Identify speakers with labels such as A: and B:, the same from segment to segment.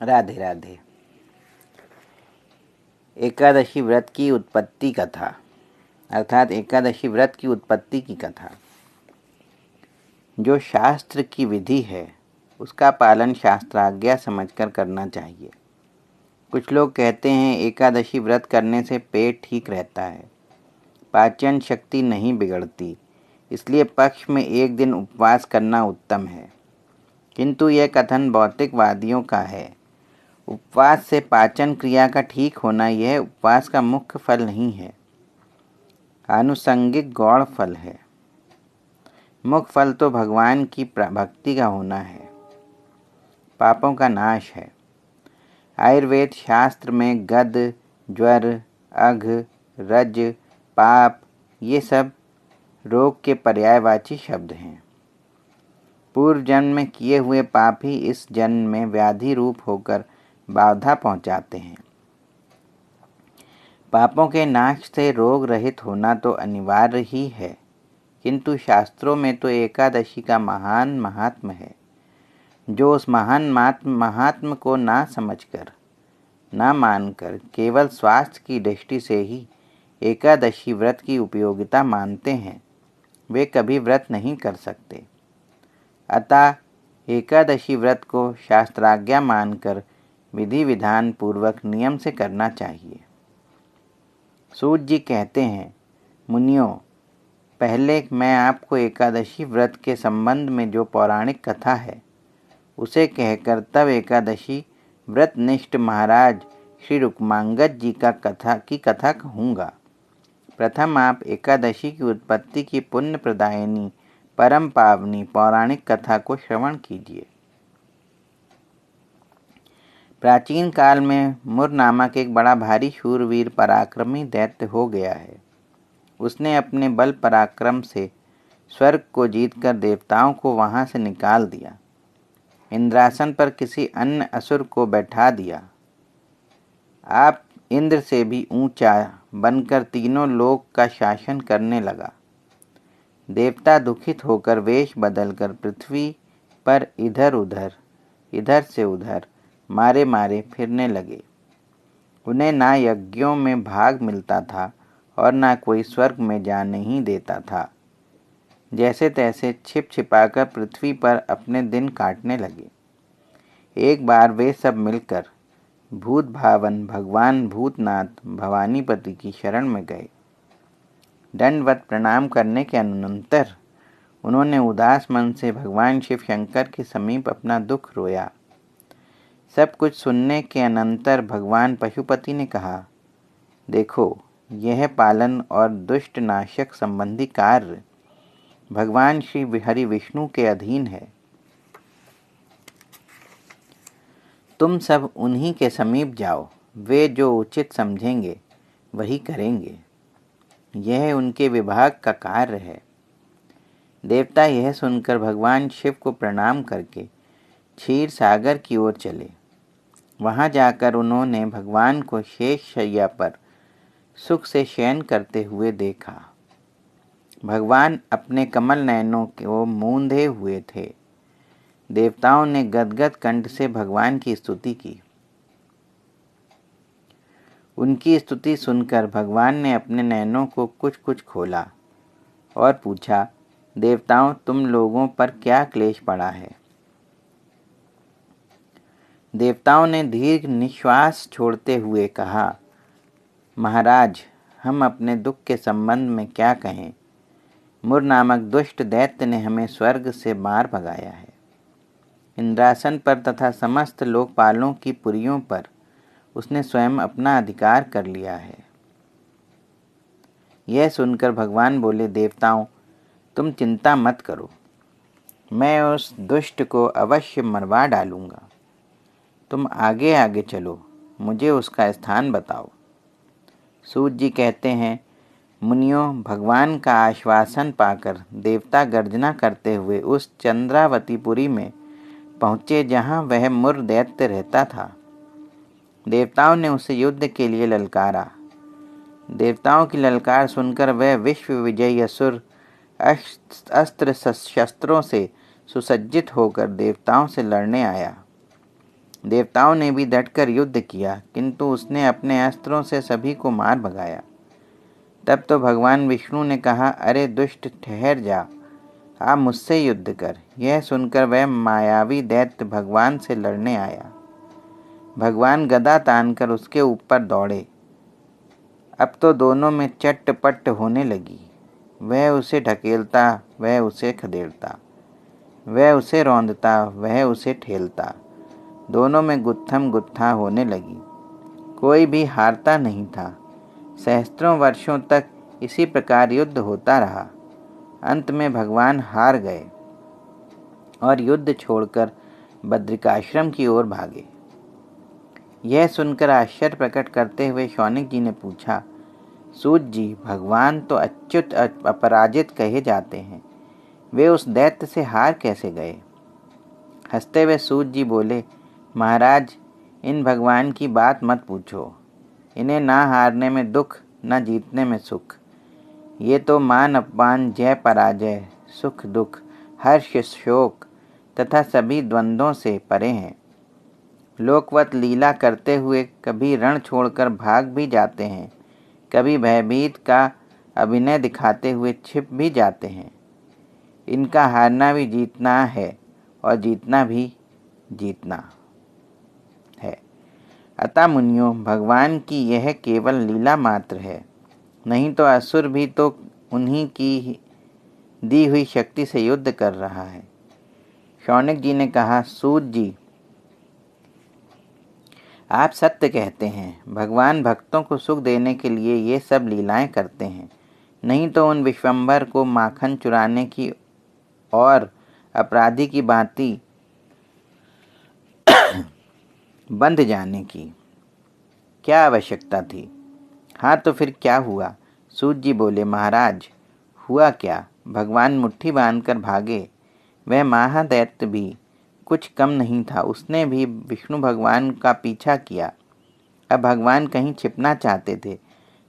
A: राधे राधे। एकादशी व्रत की उत्पत्ति कथा, अर्थात एकादशी व्रत की उत्पत्ति की कथा। जो शास्त्र की विधि है उसका पालन शास्त्राज्ञा समझकर करना चाहिए। कुछ लोग कहते हैं एकादशी व्रत करने से पेट ठीक रहता है, पाचन शक्ति नहीं बिगड़ती, इसलिए पक्ष में एक दिन उपवास करना उत्तम है। किंतु यह कथन भौतिकवादियों का है। उपवास से पाचन क्रिया का ठीक होना यह उपवास का मुख्य फल नहीं है, आनुषंगिक गौण फल है। मुख्य फल तो भगवान की भक्ति का होना है, पापों का नाश है। आयुर्वेद शास्त्र में गद, ज्वर, अघ, रज, पाप ये सब रोग के पर्यायवाची शब्द हैं। पूर्व जन्म में किए हुए पाप ही इस जन्म में व्याधि रूप होकर बाधा पहुंचाते हैं। पापों के नाश से रोग रहित होना तो अनिवार्य ही है, किंतु शास्त्रों में तो एकादशी का महान महात्म है। जो उस महान महात्म को ना समझकर, ना मानकर केवल स्वास्थ्य की दृष्टि से ही एकादशी व्रत की उपयोगिता मानते हैं, वे कभी व्रत नहीं कर सकते। अतः एकादशी व्रत को शास्त्राज्ञा मानकर विधि विधान पूर्वक नियम से करना चाहिए। सूत जी कहते हैं, मुनियों, पहले मैं आपको एकादशी व्रत के संबंध में जो पौराणिक कथा है उसे कहकर तब एकादशी व्रतनिष्ठ महाराज श्री रुक्मांगद जी की कथा कहूँगा। प्रथम आप एकादशी की उत्पत्ति की पुण्य प्रदायिनी परम पावनी पौराणिक कथा को श्रवण कीजिए। प्राचीन काल में मुर नामक एक बड़ा भारी शूरवीर पराक्रमी दैत्य हो गया है। उसने अपने बल पराक्रम से स्वर्ग को जीतकर देवताओं को वहां से निकाल दिया, इंद्रासन पर किसी अन्य असुर को बैठा दिया। आप इंद्र से भी ऊंचा बनकर तीनों लोक का शासन करने लगा। देवता दुखित होकर वेश बदलकर पृथ्वी पर इधर से उधर मारे मारे फिरने लगे। उन्हें ना यज्ञों में भाग मिलता था और ना कोई स्वर्ग में जाने ही देता था। जैसे तैसे छिप छिपाकर पृथ्वी पर अपने दिन काटने लगे। एक बार वे सब मिलकर भूत भावन भगवान भूतनाथ भवानीपति की शरण में गए। दंडवत प्रणाम करने के अनंतर उन्होंने उदास मन से भगवान शिव शंकर के समीप अपना दुख रोया। सब कुछ सुनने के अनंतर भगवान पशुपति ने कहा, देखो, यह पालन और दुष्ट नाशक संबंधी कार्य भगवान श्री हरि विष्णु के अधीन है। तुम सब उन्हीं के समीप जाओ, वे जो उचित समझेंगे वही करेंगे। यह उनके विभाग का कार्य है। देवता यह सुनकर भगवान शिव को प्रणाम करके क्षीर सागर की ओर चले। वहां जाकर उन्होंने भगवान को शेष शैया पर सुख से शयन करते हुए देखा। भगवान अपने कमल नयनों को मूंधे हुए थे। देवताओं ने गदगद कंठ से भगवान की स्तुति की। उनकी स्तुति सुनकर भगवान ने अपने नयनों को कुछ कुछ खोला और पूछा, देवताओं, तुम लोगों पर क्या क्लेश पड़ा है? देवताओं ने दीर्घ निश्वास छोड़ते हुए कहा, महाराज, हम अपने दुख के संबंध में क्या कहें। मुर नामक दुष्ट दैत्य ने हमें स्वर्ग से मार भगाया है। इंद्रासन पर तथा समस्त लोकपालों की पुरियों पर उसने स्वयं अपना अधिकार कर लिया है। यह सुनकर भगवान बोले, देवताओं, तुम चिंता मत करो, मैं उस दुष्ट को अवश्य मरवा डालूंगा। तुम आगे आगे चलो, मुझे उसका स्थान बताओ। सूत जी कहते हैं, मुनियों, भगवान का आश्वासन पाकर देवता गर्जना करते हुए उस चंद्रावतीपुरी में पहुँचे जहाँ वह मुर दैत्य रहता था। देवताओं ने उसे युद्ध के लिए ललकारा। देवताओं की ललकार सुनकर वह विश्व विजयी असुर अस्त्र शस्त्रों से सुसज्जित होकर देवताओं से लड़ने आया। देवताओं ने भी डटकर युद्ध किया, किंतु उसने अपने अस्त्रों से सभी को मार भगाया। तब तो भगवान विष्णु ने कहा, अरे दुष्ट, ठहर जा, आप मुझसे युद्ध कर। यह सुनकर वह मायावी दैत्य भगवान से लड़ने आया। भगवान गदा तानकर उसके ऊपर दौड़े। अब तो दोनों में चट्टपट होने लगी। वह उसे ढकेलता, वह उसे खदेड़ता, वह उसे रौंदता, वह उसे ठेलता। दोनों में गुत्थम गुत्था होने लगी। कोई भी हारता नहीं था। सहस्त्रों वर्षों तक इसी प्रकार युद्ध होता रहा। अंत में भगवान हार गए और युद्ध छोड़कर बद्रिकाश्रम की ओर भागे। यह सुनकर आश्चर्य प्रकट करते हुए शौनक जी ने पूछा, सूत जी, भगवान तो अच्युत अपराजित कहे जाते हैं, वे उस दैत्य से हार कैसे गए? हंसते हुए सूत जी बोले, महाराज, इन भगवान की बात मत पूछो। इन्हें ना हारने में दुख, ना जीतने में सुख। ये तो मान अपमान, जय पराजय, सुख दुख, हर्ष शोक तथा सभी द्वंद्वों से परे हैं। लोकवत लीला करते हुए कभी रण छोड़कर भाग भी जाते हैं, कभी भयभीत का अभिनय दिखाते हुए छिप भी जाते हैं। इनका हारना भी जीतना है और जीतना भी जीतना है। अतः मुनियों, भगवान की यह केवल लीला मात्र है, नहीं तो असुर भी तो उन्हीं की दी हुई शक्ति से युद्ध कर रहा है। शौनक जी ने कहा, सूत जी, आप सत्य कहते हैं। भगवान भक्तों को सुख देने के लिए ये सब लीलाएं करते हैं, नहीं तो उन विश्वंभर को माखन चुराने की और अपराधी की भांति बंध जाने की क्या आवश्यकता थी? हाँ, तो फिर क्या हुआ? सूत जी बोले, महाराज, हुआ क्या? भगवान मुट्ठी बांधकर भागे। वह महादैत्य भी कुछ कम नहीं था, उसने भी विष्णु भगवान का पीछा किया। अब भगवान कहीं छिपना चाहते थे।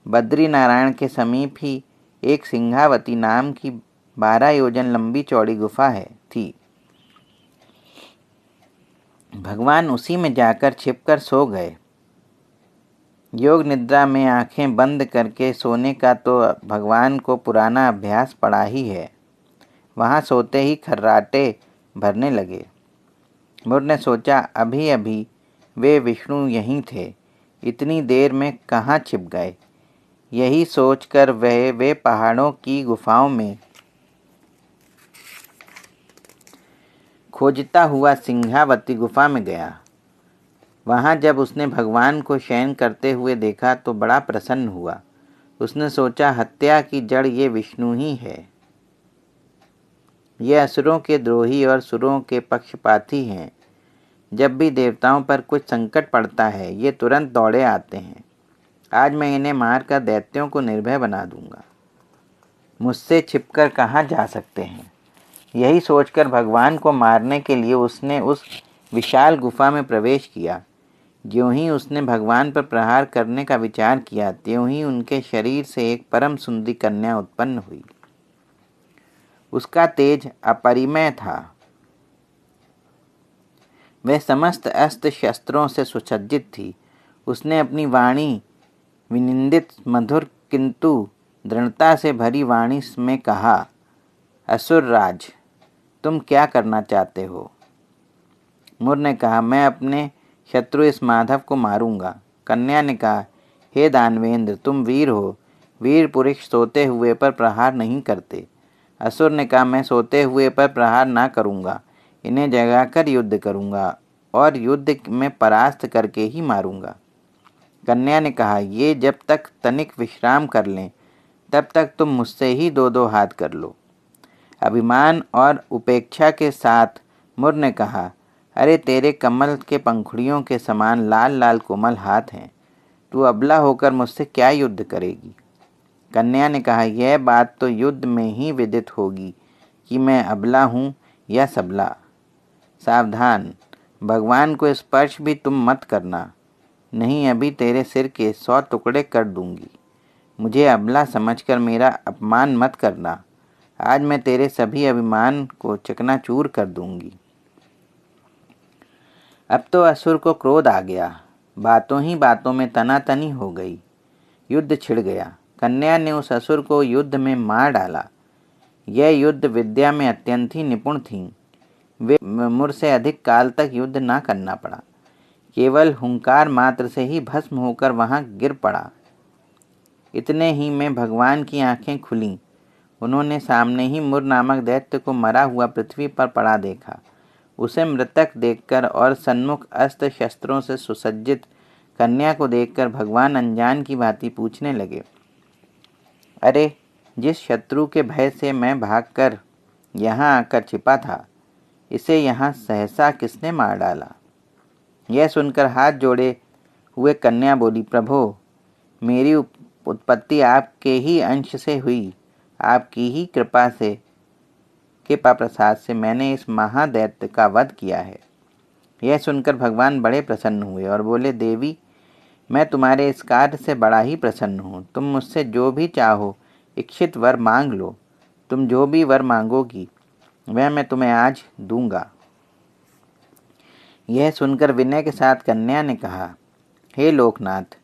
A: बद्री नारायण के समीप ही एक सिंहावती नाम की 12 योजन लंबी चौड़ी गुफा थी। भगवान उसी में जाकर छिपकर सो गए। योग निद्रा में आंखें बंद करके सोने का तो भगवान को पुराना अभ्यास पड़ा ही है। वहाँ सोते ही खर्राटे भरने लगे। मुर ने सोचा, अभी अभी वे विष्णु यहीं थे, इतनी देर में कहाँ छिप गए? यही सोचकर वे पहाड़ों की गुफाओं में खोजता हुआ सिंहावती गुफा में गया। वहाँ जब उसने भगवान को शयन करते हुए देखा तो बड़ा प्रसन्न हुआ। उसने सोचा, हत्या की जड़ ये विष्णु ही है। ये असुरों के द्रोही और सुरों के पक्षपाती हैं। जब भी देवताओं पर कुछ संकट पड़ता है, ये तुरंत दौड़े आते हैं। आज मैं इन्हें मारकर दैत्यों को निर्भय बना दूंगा। मुझसे छिपकर कहाँ जा सकते हैं? यही सोचकर भगवान को मारने के लिए उसने उस विशाल गुफा में प्रवेश किया। ज्यों ही उसने भगवान पर प्रहार करने का विचार किया, त्यों ही उनके शरीर से एक परम सुंदरी कन्या उत्पन्न हुई। उसका तेज अपरिमेय था। वह समस्त अस्त्र शस्त्रों से सुसज्जित थी। उसने अपनी वाणी विनिंदित मधुर किंतु दृढ़ता से भरी वाणी में कहा, असुर राज, तुम क्या करना चाहते हो? मुर ने कहा, मैं अपने शत्रु इस माधव को मारूंगा। कन्या ने कहा, हे दानवेंद्र, तुम वीर हो। वीर पुरुष सोते हुए पर प्रहार नहीं करते। असुर ने कहा, मैं सोते हुए पर प्रहार ना करूंगा, इन्हें जगाकर युद्ध करूंगा और युद्ध में परास्त करके ही मारूंगा। कन्या ने कहा, ये जब तक तनिक विश्राम कर लें तब तक तुम मुझसे ही 2-2 हाथ कर लो। अभिमान और उपेक्षा के साथ मुर ने कहा, अरे तेरे कमल के पंखुड़ियों के समान लाल लाल कोमल हाथ हैं, तू अबला होकर मुझसे क्या युद्ध करेगी? कन्या ने कहा, यह बात तो युद्ध में ही विदित होगी कि मैं अबला हूँ या सबला। सावधान, भगवान को स्पर्श भी तुम मत करना, नहीं अभी तेरे सिर के 100 टुकड़े कर दूंगी। मुझे अबला समझकर मेरा अपमान मत करना। आज मैं तेरे सभी अभिमान को चकनाचूर कर दूंगी। अब तो असुर को क्रोध आ गया। बातों ही बातों में तनातनी हो गई। युद्ध छिड़ गया। कन्या ने उस असुर को युद्ध में मार डाला। यह युद्ध विद्या में अत्यंत ही निपुण थीं। वे मुझसे अधिक काल तक युद्ध न करना पड़ा। केवल हुंकार मात्र से ही भस्म होकर वहां गिर पड़ा। इतने ही में भगवान की आंखें खुलीं। उन्होंने सामने ही मुर नामक दैत्य को मरा हुआ पृथ्वी पर पड़ा देखा। उसे मृतक देखकर और सन्मुख अस्त्र शस्त्रों से सुसज्जित कन्या को देखकर भगवान अनजान की भांति पूछने लगे, अरे, जिस शत्रु के भय से मैं भागकर यहाँ आकर छिपा था, इसे यहाँ सहसा किसने मार डाला? यह सुनकर हाथ जोड़े हुए कन्या बोली, प्रभो, मेरी उत्पत्ति आपके ही अंश से हुई। आपकी ही कृपा से प्रसाद से मैंने इस महादैत्य का वध किया है। यह सुनकर भगवान बड़े प्रसन्न हुए और बोले, देवी, मैं तुम्हारे इस कार्य से बड़ा ही प्रसन्न हूँ। तुम मुझसे जो भी चाहो इच्छित वर मांग लो। तुम जो भी वर मांगोगी वह मैं तुम्हें आज दूंगा। यह सुनकर विनय के साथ कन्या ने कहा, हे लोकनाथ,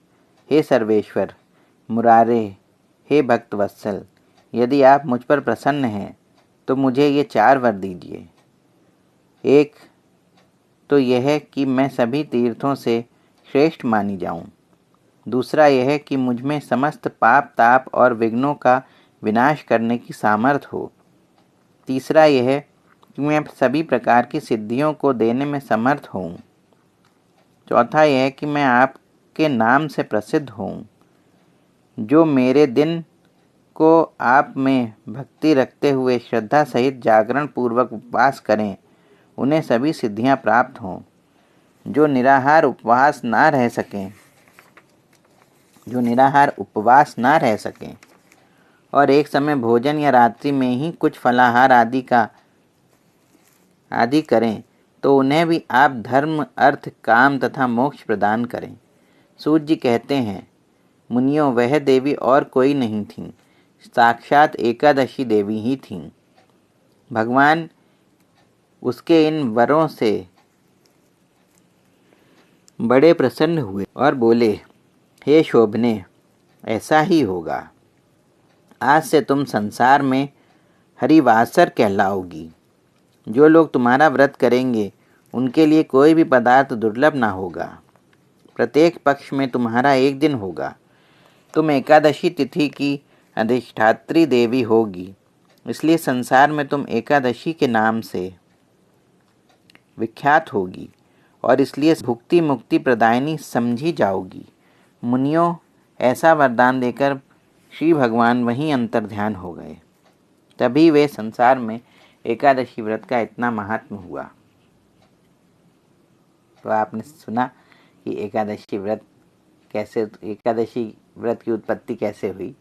A: हे सर्वेश्वर, मुरारे, हे भक्तवत्सल, यदि आप मुझ पर प्रसन्न हैं तो मुझे ये 4 वर दीजिए। एक तो यह कि मैं सभी तीर्थों से श्रेष्ठ मानी जाऊं। दूसरा यह कि मुझ में समस्त पाप ताप और विघ्नों का विनाश करने की सामर्थ्य हो। तीसरा यह कि मैं सभी प्रकार की सिद्धियों को देने में समर्थ हूँ। चौथा यह कि मैं आपके नाम से प्रसिद्ध हूँ। जो मेरे दिन को आप में भक्ति रखते हुए श्रद्धा सहित जागरण पूर्वक उपवास करें, उन्हें सभी सिद्धियां प्राप्त हों। जो निराहार उपवास ना रह सकें और एक समय भोजन या रात्रि में ही कुछ फलाहार आदि करें, तो उन्हें भी आप धर्म, अर्थ, काम तथा मोक्ष प्रदान करें। सूत जी कहते हैं, मुनियों, वह देवी और कोई नहीं थीं, साक्षात एकादशी देवी ही थीं। भगवान उसके इन वरों से बड़े प्रसन्न हुए और बोले, हे शोभने, ऐसा ही होगा। आज से तुम संसार में हरिवासर कहलाओगी। जो लोग तुम्हारा व्रत करेंगे उनके लिए कोई भी पदार्थ दुर्लभ ना होगा। प्रत्येक पक्ष में तुम्हारा एक दिन होगा। तुम एकादशी तिथि की अधिष्ठात्री देवी होगी, इसलिए संसार में तुम एकादशी के नाम से विख्यात होगी और इसलिए भुक्ति मुक्ति प्रदायिनी समझी जाओगी। मुनियों, ऐसा वरदान देकर श्री भगवान वहीं अंतर्ध्यान हो गए। तभी वे संसार में एकादशी व्रत का इतना महात्म हुआ। तो आपने सुना कि एकादशी व्रत की उत्पत्ति कैसे हुई।